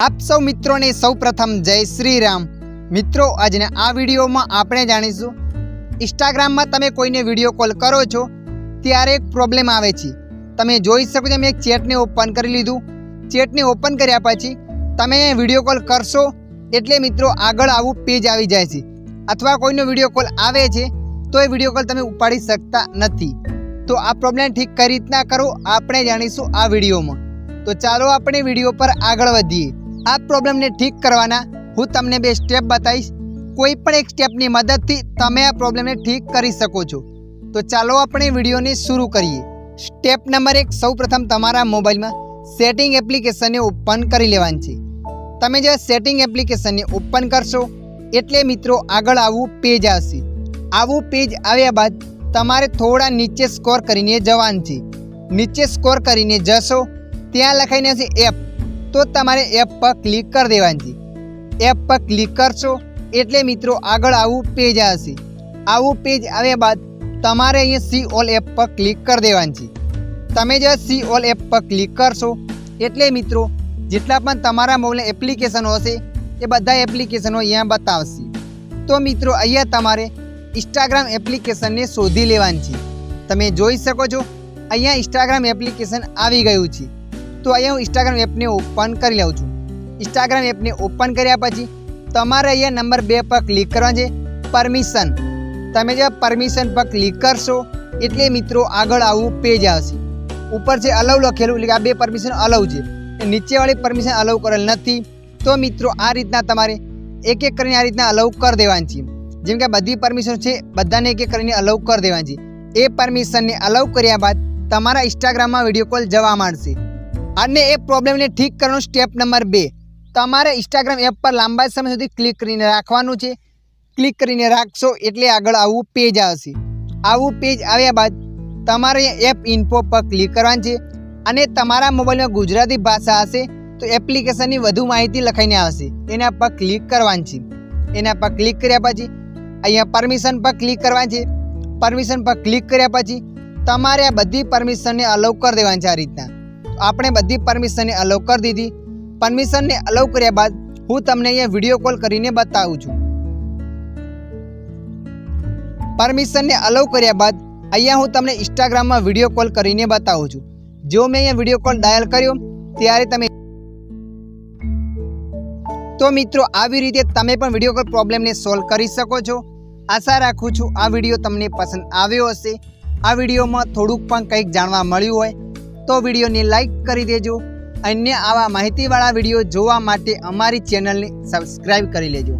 आप सौ मित्रों ने सौ प्रथम जय श्री राम। मित्रों आज आ वीडियो में आपणे जाणीशुं इंस्टाग्राम में तमे कोईने विडियो कॉल करो छो त्यारे एक प्रॉब्लम आवे छे। तमे जोई शको छो मैं एक चेट ने ओपन करी लीधुं। चेट ने ओपन कर्या पछी तमे विडियो कॉल करशो एटले मित्रों आगळ आवुं पेज आवी जाय छे अथवा कोईनो विडियो कॉल आवे छे तो ए विडियो कॉल तमे उपाड़ी सकता नथी। तो आ प्रॉब्लम ठीक कई रीतना करो आपणे जाणीशुं आ विडियो में। तो चलो अपने विडियो पर आगळ वधीए। आ प्रॉब्लम ने ठीक करवाना हूँ तमने बे स्टेप बताईश। कोई पण एक स्टेपनी मददथी तमे आ प्रॉब्लम ने ठीक करी सको छो। तो चलो अपने विडियो ने शुरू करिए। स्टेप नंबर 1 सौ प्रथम तमारा मोबाइल में सेटिंग एप्लिकेशन ने ओपन करी लेवानी छे। तमे जे सेटिंग एप्लिकेशन ने ओपन करशो एटले मित्रों आगळ आवुं पेज आवशे। आवुं पेज आव्या बाद तमारे थोड़ा नीचे स्क्रॉल करीने जवानुं छे। नीचे स्क्रॉल करीने जशो त्यां लखाईने छे एप। तो तमारे एप पर क्लिक कर देवानी छे। एप पर क्लिक करशो एटले मित्रों आगळ आवुं पेज आवशे। आवुं पेज आव्या बाद तमारे अहींया सी ऑल एप पर क्लिक कर देवानी छे। तमे जे सी ऑल एप पर क्लिक करशो एटले मित्रों जेटला पण तमारा मोबाइल एप्लिकेशनो हशे ए बधा एप्लिकेशनो अहींया बतावशे। तो मित्रों अहींया तमारे इंस्टाग्राम एप्लिकेशन ने शोधी लेवानी छे। तमे जोई शको छो अहींया इंस्टाग्राम एप्लिकेशन आवी गयुं छे। तो अहींया इंस्टाग्राम एप ने ओपन करी लઉં છું। इंस्टाग्राम एप ने ओपन कर्या पछी तमारे अहींया नंबर 2 पर क्लिक करवानुं छे परमिशन। तमे जे परमिशन पर क्लिक करशो एटले मित्रों आगळ आवुं पेज आवशे। ऊपर छे अलाउ लखेलुं એટલે કે આ બે परमिशन अलाउ छे। नीचेवाળી परमिशन अलाउ करेल नथी। तो मित्रों आ रीतना तमारे एक एक करीने आ रीतना अलाउ कर देवानी छे। जेम के बधी परमिशन छे बधाने एक एक करीने अलाउ कर देवानी छे। ए परमिशन ने अलाउ कर्या बाद तमारा इंस्टाग्राम में विडियो कॉल जवा मांडशे। अने ए प्रॉब्लम ने ठीक करवानुं स्टेप नंबर 2 तमारे इंस्टाग्राम एप पर लांबा समय सुधी क्लिक करीने राखवानुं छे। क्लिक करीने राखशो एटले आगळ आवुं पेज आवशे। आवुं पेज आव्या बाद तमारे एप इन्फो पर क्लिक करवानुं छे अने तमारा मोबाइल में गुजराती भाषा हशे तो एप्लिकेशननी वधु माहिती लखाईने आवशे एना पर क्लिक करवानी छे। एना पर क्लिक कर्या पछी अहींया परमिशन पर क्लिक करवानी छे। परमिशन पर क्लिक कर्या पछी तमारे आ बधी परमिशन ने अलाउ कर देवानी छे। आ रीतना आपणे बधी परमिशन ने अलाउ कर दीधी। परमिशन ने अलाउ कर्या बाद हूँ तमने अहींया विडियो कॉल करीने बतावुं छुं। परमिशन ने अलाउ कर्या बाद अहींया हूँ तमने इंस्टाग्राम में विडियो कॉल करीने बतावुं छुं। जो मैं अहींया विडियो कॉल डायल कर्यो त्यारे तमे तो मित्रों आवी रीते तमे पण विडियो कॉल प्रॉब्लम ने सॉल्व करी शको छो। आशा राखुं छुं आ विडियो तमने पसंद आव्यो हशे। आ विडियो में थोड़ुंक पण कंईक जाणवा मळ्युं होय तो विडियो ने लाइक करी देजो। अन्य आवा माहितीवाळा विडियो जोवा माटे अमारी चेनल ने सब्सक्राइब करी लेजो।